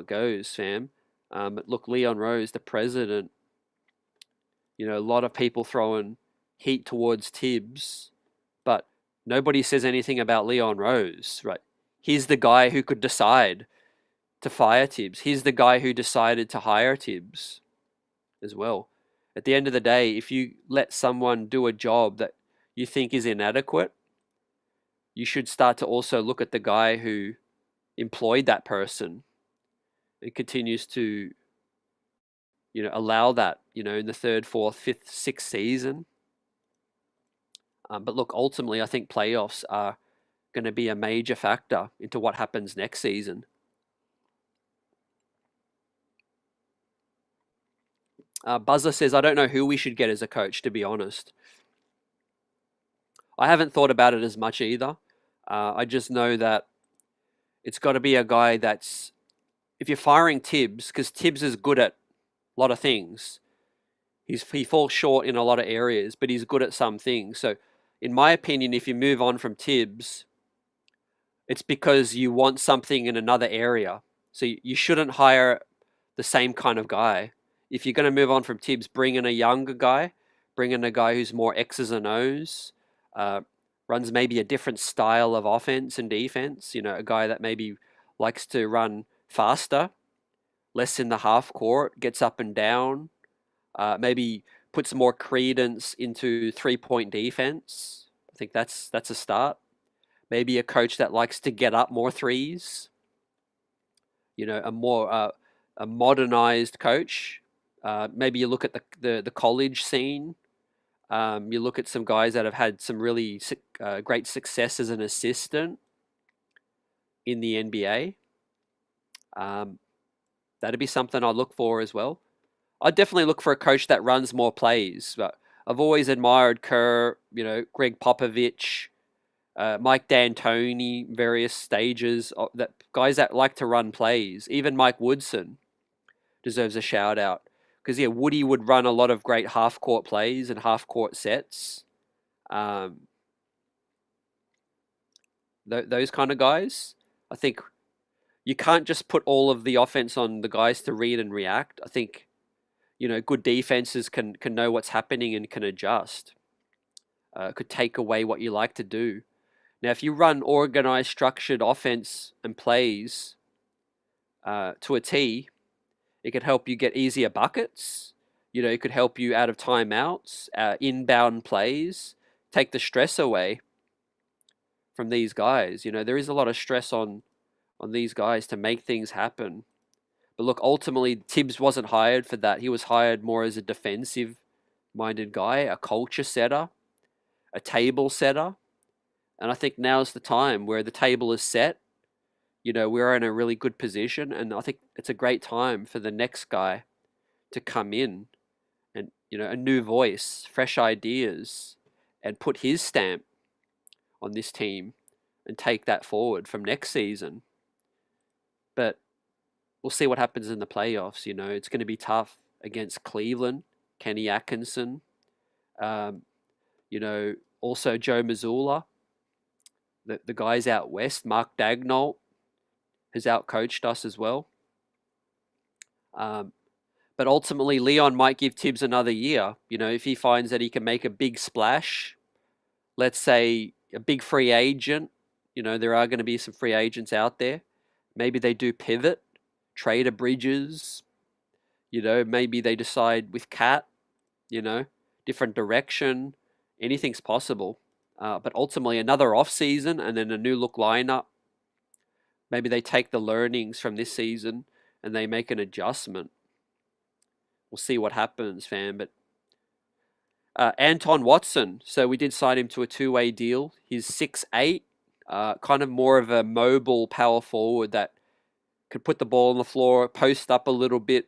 goes, fam. But look, Leon Rose, the president, a lot of people throwing heat towards Tibbs, but nobody says anything about Leon Rose, right? He's the guy who could decide to fire Tibbs. He's the guy who decided to hire Tibbs as well. At the end of the day, if you let someone do a job that you think is inadequate, you should start to also look at the guy who employed that person. It continues to, allow that, in the third, fourth, fifth, sixth season. But look, ultimately, I think playoffs are going to be a major factor into what happens next season. Buzzer says, I don't know who we should get as a coach, to be honest. I haven't thought about it as much either. I just know that it's got to be a guy that's, if you're firing Tibbs, because Tibbs is good at a lot of things, he falls short in a lot of areas, but he's good at some things. So, in my opinion, if you move on from Tibbs, it's because you want something in another area. So you shouldn't hire the same kind of guy. If you're going to move on from Tibbs, bring in a younger guy, bring in a guy who's more X's and O's, runs maybe a different style of offense and defense. A guy that maybe likes to run faster, less in the half court, gets up and down, maybe puts more credence into 3-point defense. I think that's a start. Maybe a coach that likes to get up more threes. A more a modernized coach. Maybe you look at the college scene. You look at some guys that have had some really great success as an assistant in the NBA. That'd be something I'd look for as well. I'd definitely look for a coach that runs more plays. But I've always admired Kerr, Greg Popovich, Mike D'Antoni, various stages, that guys that like to run plays. Even Mike Woodson deserves a shout out, because Woody would run a lot of great half court plays and half court sets. Those kind of guys. I think you can't just put all of the offense on the guys to read and react. I think good defenses can know what's happening and can adjust. Could take away what you like to do. Now, if you run organized, structured offense and plays to a T, it could help you get easier buckets. It could help you out of timeouts, inbound plays, take the stress away from these guys. There is a lot of stress on these guys to make things happen. But look, ultimately, Tibbs wasn't hired for that. He was hired more as a defensive-minded guy, a culture setter, a table setter. And I think now's the time where the table is set. We're in a really good position, and I think it's a great time for the next guy to come in and, a new voice, fresh ideas, and put his stamp on this team and take that forward from next season. But we'll see what happens in the playoffs. It's going to be tough against Cleveland, Kenny Atkinson, also Joe Mazzulla. The guys out west, Mark Daigneault, has outcoached us as well. But ultimately, Leon might give Tibbs another year. If he finds that he can make a big splash, let's say a big free agent, there are going to be some free agents out there. Maybe they do pivot, trade a Bridges, maybe they decide with Cat, different direction. Anything's possible. But ultimately, another off season and then a new look lineup. Maybe they take the learnings from this season and they make an adjustment. We'll see what happens, fam. But Anton Watson, so we did sign him to a two-way deal. He's 6'8", kind of more of a mobile power forward that could put the ball on the floor, post up a little bit.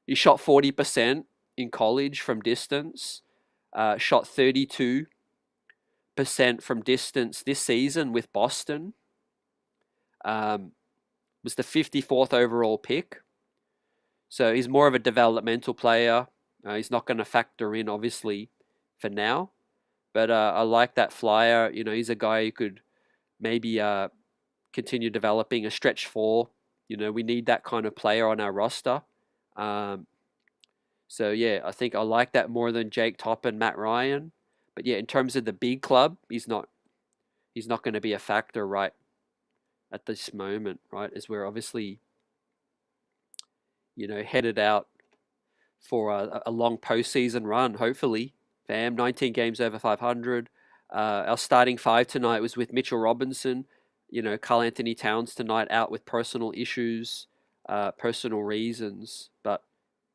He shot 40% in college from distance, shot 32% from distance this season with Boston. Was the 54th overall pick. So he's more of a developmental player. He's not going to factor in, obviously, for now. But I like that flyer. He's a guy who could maybe continue developing a stretch four. We need that kind of player on our roster. So, yeah, I think I like that more than Jake Topp and Matt Ryan. But, yeah, in terms of the big club, he's not going to be a factor right at this moment, right? As we're obviously, headed out for a long postseason run, hopefully. Fam, 19 games over 500. Our starting five tonight was with Mitchell Robinson, Karl Anthony Towns tonight out with personal issues, personal reasons, but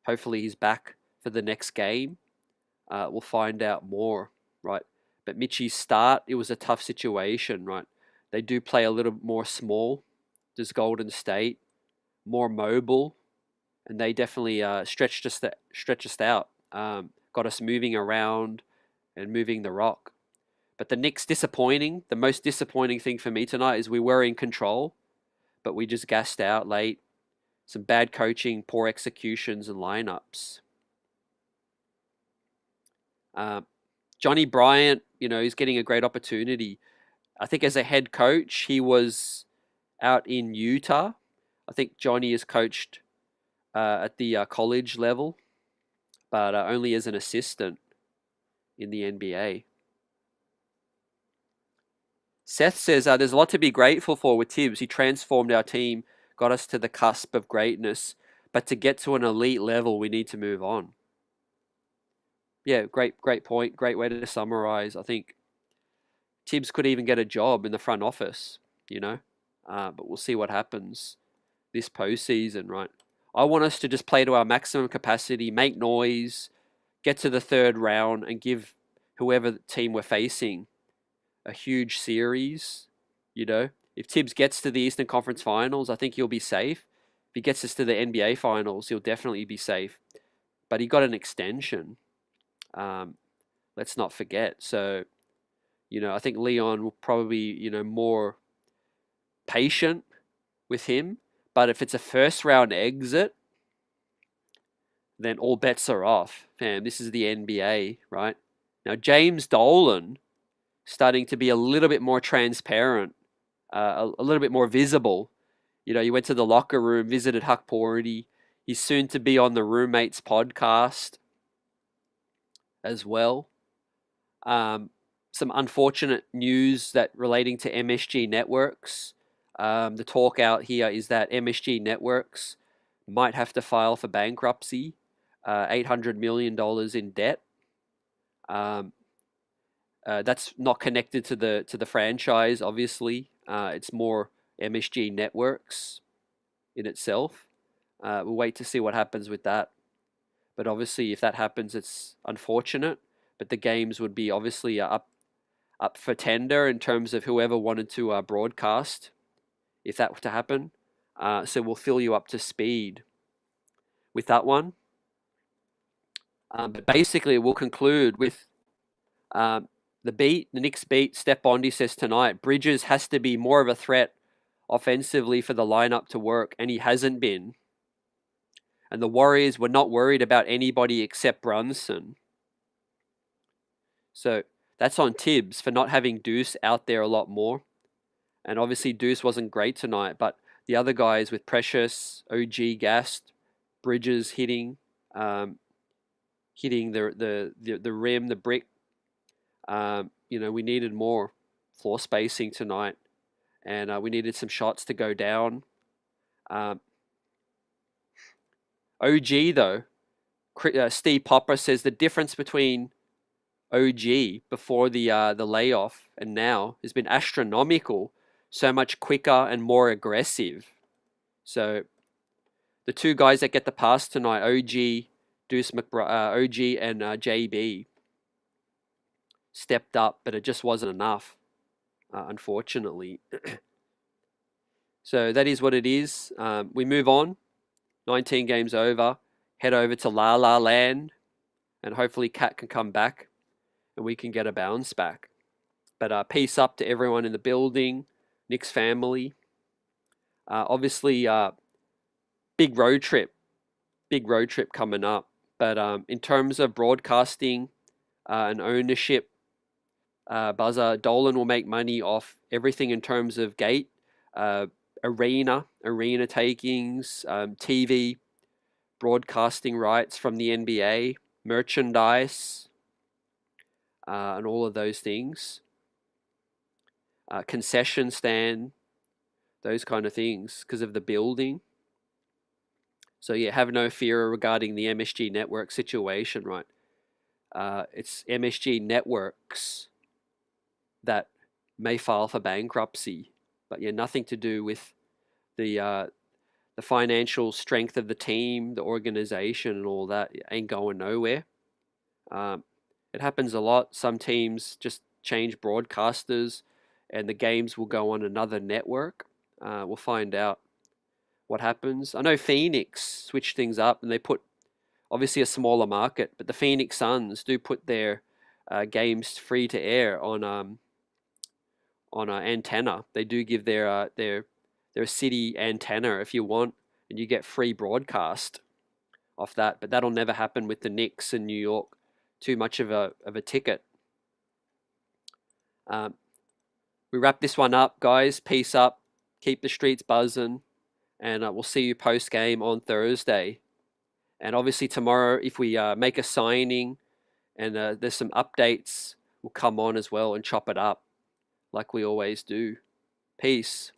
hopefully he's back for the next game. We'll find out more, right? But Mitchie's start, it was a tough situation, right? They do play a little more small. Does Golden State more mobile, and they definitely stretched us out, got us moving around and moving the rock. But the Knicks disappointing. The most disappointing thing for me tonight is we were in control, but we just gassed out late. Some bad coaching, poor executions, and lineups. Johnny Bryant, he's getting a great opportunity. I think as a head coach, he was out in Utah. I think Johnny is coached at the college level, but only as an assistant in the NBA. Seth says there's a lot to be grateful for with Tibbs. He transformed our team, got us to the cusp of greatness, but to get to an elite level, we need to move on. Yeah, great point. Great way to summarize. I think Tibbs could even get a job in the front office, but we'll see what happens this postseason, right? I want us to just play to our maximum capacity, make noise, get to the third round, and give whoever the team we're facing a huge series. If Tibbs gets to the Eastern Conference Finals, I think he'll be safe. If he gets us to the NBA Finals, he'll definitely be safe. But he got an extension. Let's not forget. So, I think Leon will probably, more patient with him. But if it's a first round exit, then all bets are off. Fam, this is the NBA, right? Now, James Dolan starting to be a little bit more transparent, a little bit more visible. He went to the locker room, visited Huck Porty. He's soon to be on the Roommates podcast as well. Some unfortunate news that relating to MSG Networks. The talk out here is that MSG Networks might have to file for bankruptcy, $800 million in debt. That's not connected to the franchise, obviously. It's more MSG Networks in itself. We'll wait to see what happens with that. But obviously, if that happens, it's unfortunate. But the games would be obviously up for tender in terms of whoever wanted to broadcast, if that were to happen. So we'll fill you up to speed with that one. But basically, we'll conclude with the Knicks beat. Steph Bondy says tonight, Bridges has to be more of a threat offensively for the lineup to work, and he hasn't been. And the Warriors were not worried about anybody except Brunson. So that's on Tibbs for not having Deuce out there a lot more. And obviously Deuce wasn't great tonight, but the other guys with Precious, OG gassed, Bridges hitting the rim, the brick. We needed more floor spacing tonight, and we needed some shots to go down. OG though, Steve Popper says the difference between OG before the layoff and now has been astronomical. So much quicker and more aggressive. So the two guys that get the pass tonight, OG and JB, stepped up, but it just wasn't enough, unfortunately. So that is what it is. We move on. 19 games over. Head over to La Land, and hopefully Cat can come back and we can get a bounce back. But peace up to everyone in the building, Knicks family. Obviously, big road trip coming up. But in terms of broadcasting and ownership, Buzzer, Dolan will make money off everything in terms of gate, arena takings, TV, broadcasting rights from the NBA, merchandise, and all of those things. Concession stand, those kind of things because of the building. So yeah, have no fear regarding the MSG Network situation, right? It's MSG Networks that may file for bankruptcy But yeah, nothing to do with the financial strength of the team, the organization, and all that. It ain't going nowhere. Um, it happens a lot. Some teams just change broadcasters, and the games will go on another network. We'll find out what happens. I know Phoenix switched things up, and they put obviously a smaller market, but the Phoenix Suns do put their games free to air on an antenna. They do give their city antenna if you want, and you get free broadcast off that. But that'll never happen with the Knicks in New York. Too much of a ticket. Um, we wrap this one up, guys. Peace up. Keep the streets buzzing, and we'll see you post game on Thursday. And obviously tomorrow, if we make a signing and there's some updates, we'll come on as well and chop it up like we always do. Peace.